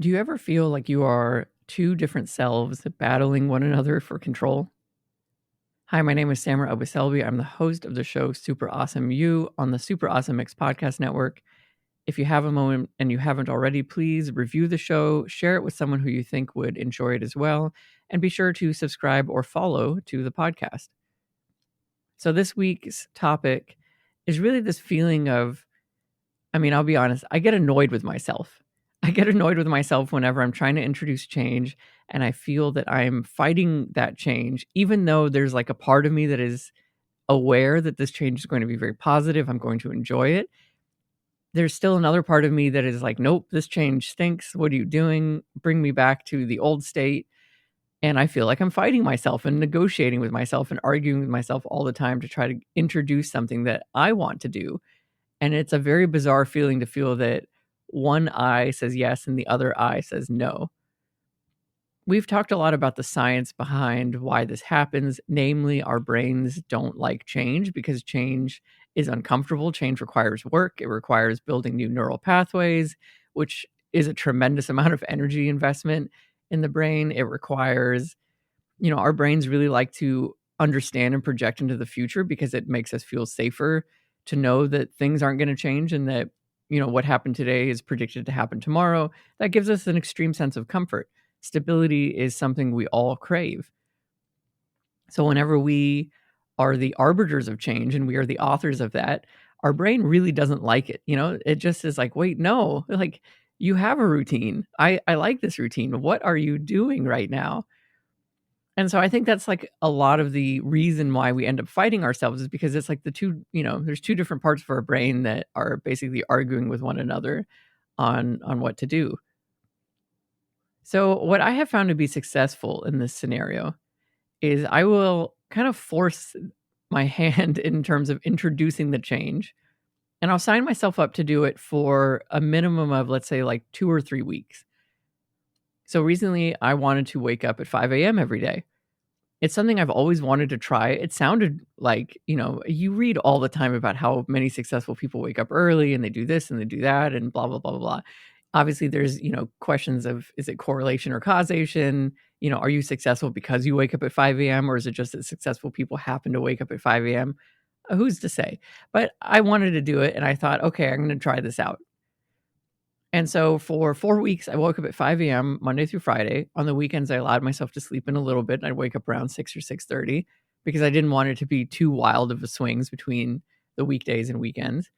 Do you ever feel like you are two different selves battling one another for control? Hi, my name is Samra Abuselbi. I'm the host of the show Super Awesome You on the Super Awesome Mix podcast network. If you have a moment and you haven't already, please review the show, share it with someone who you think would enjoy it as well, and be sure to subscribe or follow to the podcast. So, this week's topic is really this feeling of, I'll be honest, I get annoyed with myself. I get annoyed with myself whenever I'm trying to introduce change and I feel that I'm fighting that change, even though there's like a part of me that is aware that this change is going to be very positive. I'm going to enjoy it. There's still another part of me that is like, nope, this change stinks. What are you doing? Bring me back to the old state. And I feel like I'm fighting myself and negotiating with myself and arguing with myself all the time to try to introduce something that I want to do. And it's a very bizarre feeling to feel that one eye says yes and the other eye says no. We've talked a lot about the science behind why this happens. Namely, our brains don't like change because change is uncomfortable. Change requires work, it requires building new neural pathways, which is a tremendous amount of energy investment in the brain. It requires, our brains really like to understand and project into the future because it makes us feel safer to know that things aren't going to change and that, what happened today is predicted to happen tomorrow. That gives us an extreme sense of comfort. Stability is something we all crave. So whenever we are the arbiters of change and we are the authors of that, our brain really doesn't like it. It just is like, wait, no, like you have a routine. I like this routine. What are you doing right now? And so I think that's like a lot of the reason why we end up fighting ourselves is because it's like the two, there's two different parts of our brain that are basically arguing with one another on what to do. So what I have found to be successful in this scenario is I will kind of force my hand in terms of introducing the change, and I'll sign myself up to do it for a minimum of, let's say, like 2 or 3 weeks. So recently I wanted to wake up at 5 a.m. every day. It's something I've always wanted to try. It sounded like, you read all the time about how many successful people wake up early and they do this and they do that and blah, blah, blah, blah, blah. Obviously, there's, questions of, is it correlation or causation? Are you successful because you wake up at 5 a.m. or is it just that successful people happen to wake up at 5 a.m.? Who's to say? But I wanted to do it and I thought, okay, I'm going to try this out. And so for 4 weeks, I woke up at 5 a.m. Monday through Friday. On the weekends, I allowed myself to sleep in a little bit. I'd wake up around 6 or 6:30 because I didn't want it to be too wild of a swings between the weekdays and weekends.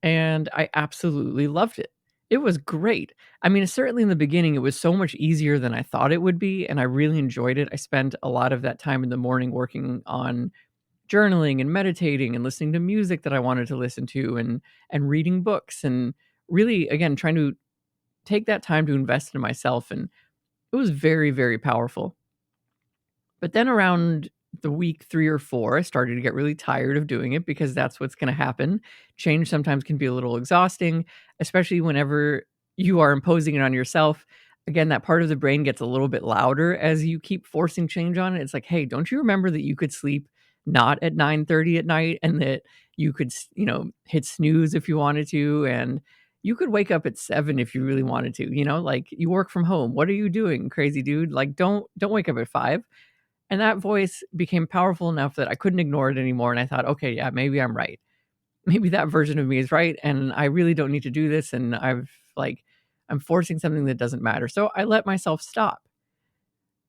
And I absolutely loved it. It was great. Certainly in the beginning, it was so much easier than I thought it would be, and I really enjoyed it. I spent a lot of that time in the morning working on journaling and meditating and listening to music that I wanted to listen to and reading books and really, again, trying to take that time to invest in myself. And it was very, very powerful. But then around the week 3 or 4, I started to get really tired of doing it because that's what's going to happen. Change sometimes can be a little exhausting, especially whenever you are imposing it on yourself. Again, that part of the brain gets a little bit louder as you keep forcing change on it. It's like, hey, don't you remember that you could sleep not at 9:30 at night and that you could, hit snooze if you wanted to, and you could wake up at 7 if you really wanted to, like you work from home. What are you doing, crazy dude? Like don't wake up at 5. And that voice became powerful enough that I couldn't ignore it anymore. And I thought, okay, yeah, maybe I'm right. Maybe that version of me is right. And I really don't need to do this. And I'm forcing something that doesn't matter. So I let myself stop.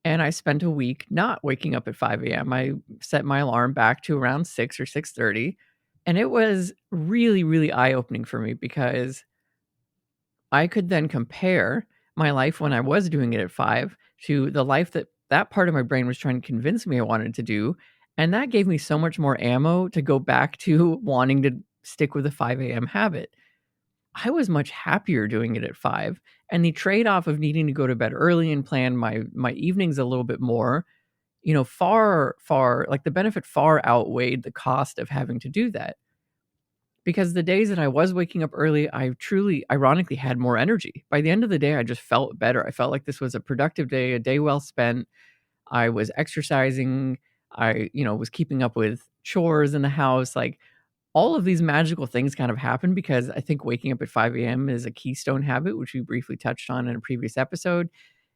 And I spent a week not waking up at 5 a.m. I set my alarm back to around 6 or 6:30. And it was really, really eye-opening for me because I could then compare my life when I was doing it at 5 to the life that part of my brain was trying to convince me I wanted to do, and that gave me so much more ammo to go back to wanting to stick with the 5 a.m. habit. I was much happier doing it at 5, and the trade-off of needing to go to bed early and plan my evenings a little bit more, far, like, the benefit far outweighed the cost of having to do that. Because the days that I was waking up early, I truly, ironically, had more energy. By the end of the day, I just felt better. I felt like this was a productive day, a day well spent. I was exercising. I, was keeping up with chores in the house. Like all of these magical things kind of happen because I think waking up at 5 a.m. is a keystone habit, which we briefly touched on in a previous episode.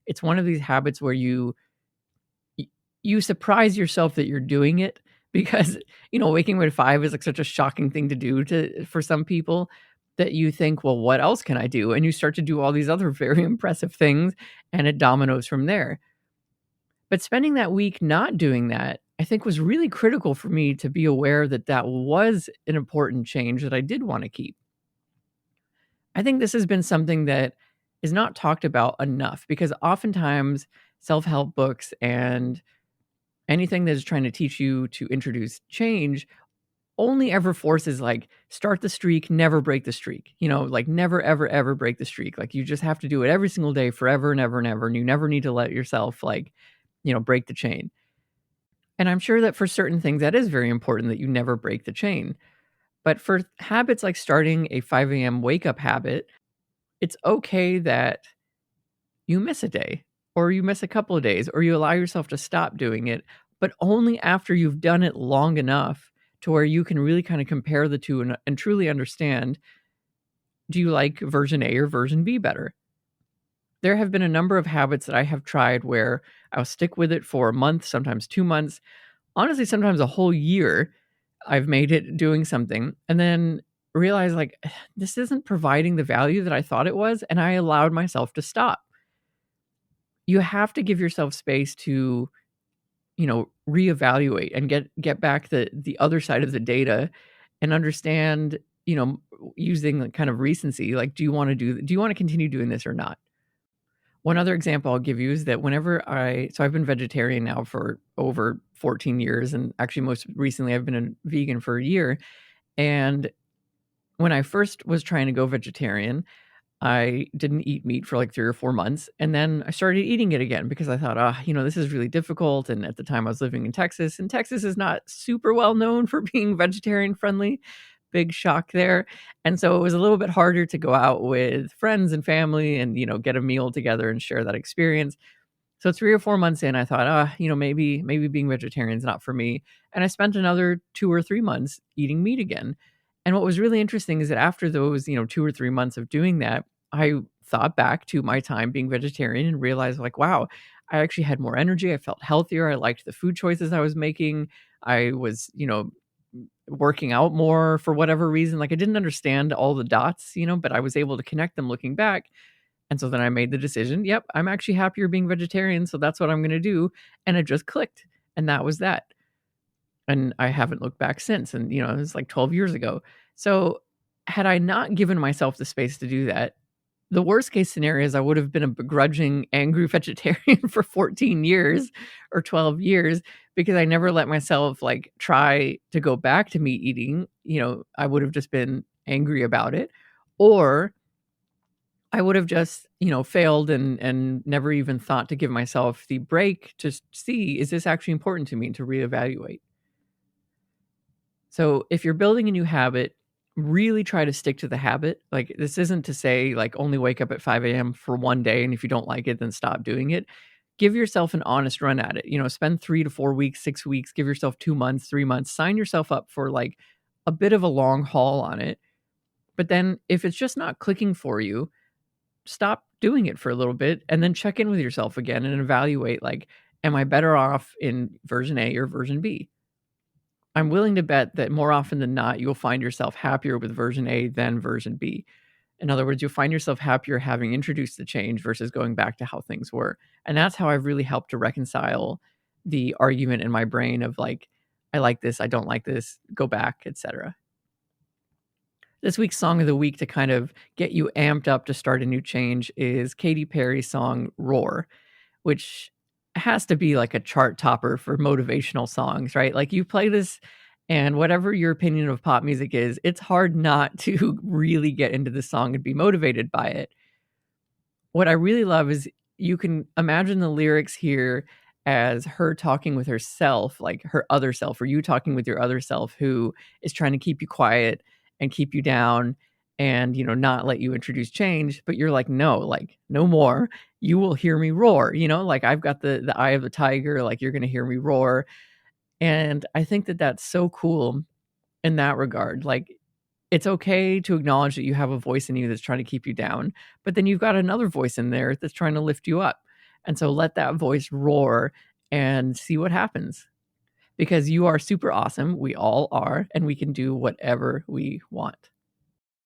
It's one of these habits where y you surprise yourself that you're doing it because, waking up at 5 is, like, such a shocking thing to do for some people that you think, "Well, what else can I do?" And you start to do all these other very impressive things, and it dominoes from there. But spending that week not doing that, I think was really critical for me to be aware that that was an important change that I did wanna keep. I think this has been something that is not talked about enough because oftentimes self-help books and anything that is trying to teach you to introduce change only ever forces, like, start the streak, never break the streak, like, never, ever, ever break the streak. Like, you just have to do it every single day forever and ever and ever, and you never need to let yourself, like, break the chain. And I'm sure that for certain things, that is very important that you never break the chain. But for habits like starting a 5 a.m. wake up habit, it's okay that you miss a day or you miss a couple of days or you allow yourself to stop doing it, but only after you've done it long enough to where you can really kind of compare the two and truly understand, do you like version A or version B better? There have been a number of habits that I have tried where I'll stick with it for a month, sometimes 2 months, honestly, sometimes a whole year. I've made it doing something and then realize like this isn't providing the value that I thought it was. And I allowed myself to stop. You have to give yourself space to, reevaluate and get back the other side of the data and understand, using like kind of recency, like, do you want to continue doing this or not? One other example I'll give you is that so I've been vegetarian now for over 14 years. And actually most recently I've been a vegan for a year. And when I first was trying to go vegetarian, I didn't eat meat for like 3 or 4 months, and then I started eating it again because I thought, "Ah, this is really difficult," and at the time I was living in Texas, and Texas is not super well known for being vegetarian friendly. Big shock there, and so it was a little bit harder to go out with friends and family and, get a meal together and share that experience. So 3 or 4 months in, I thought, maybe being vegetarian is not for me." And I spent another 2 or 3 months eating meat again. And what was really interesting is that after those, 2 or 3 months of doing that, I thought back to my time being vegetarian and realized like, wow, I actually had more energy. I felt healthier. I liked the food choices I was making. I was, working out more for whatever reason. Like I didn't understand all the dots, but I was able to connect them looking back. And so then I made the decision, yep, I'm actually happier being vegetarian, so that's what I'm gonna do, and it just clicked, and that was that. And I haven't looked back since, and, it was like 12 years ago. So, had I not given myself the space to do that, the worst case scenario is I would have been a begrudging, angry vegetarian for 14 years or 12 years because I never let myself, like, try to go back to meat eating. I would have just been angry about it, or I would have just, failed and never even thought to give myself the break to see, is this actually important to me, to reevaluate. So if you're building a new habit, really try to stick to the habit. Like this isn't to say like only wake up at 5 a.m. for one day. And if you don't like it, then stop doing it. Give yourself an honest run at it. Spend 3 to 4 weeks, 6 weeks, give yourself 2 months, 3 months, sign yourself up for like a bit of a long haul on it. But then if it's just not clicking for you, stop doing it for a little bit and then check in with yourself again and evaluate like, am I better off in version A or version B? I'm willing to bet that more often than not, you'll find yourself happier with version A than version B. In other words, you'll find yourself happier having introduced the change versus going back to how things were. And that's how I've really helped to reconcile the argument in my brain of like, I like this, I don't like this, go back, etc. This week's song of the week to kind of get you amped up to start a new change is Katy Perry's song Roar, which has to be like a chart topper for motivational songs, right? Like you play this and whatever your opinion of pop music is, it's hard not to really get into the song and be motivated by it. What I really love is you can imagine the lyrics here as her talking with herself, like her other self, or you talking with your other self who is trying to keep you quiet and keep you down and, not let you introduce change. But you're like, no, like, no more. You will hear me roar, like I've got the eye of the tiger, like you're going to hear me roar. And I think that that's so cool in that regard. Like, it's okay to acknowledge that you have a voice in you that's trying to keep you down, but then you've got another voice in there that's trying to lift you up. And so let that voice roar and see what happens, because you are super awesome. We all are, and we can do whatever we want.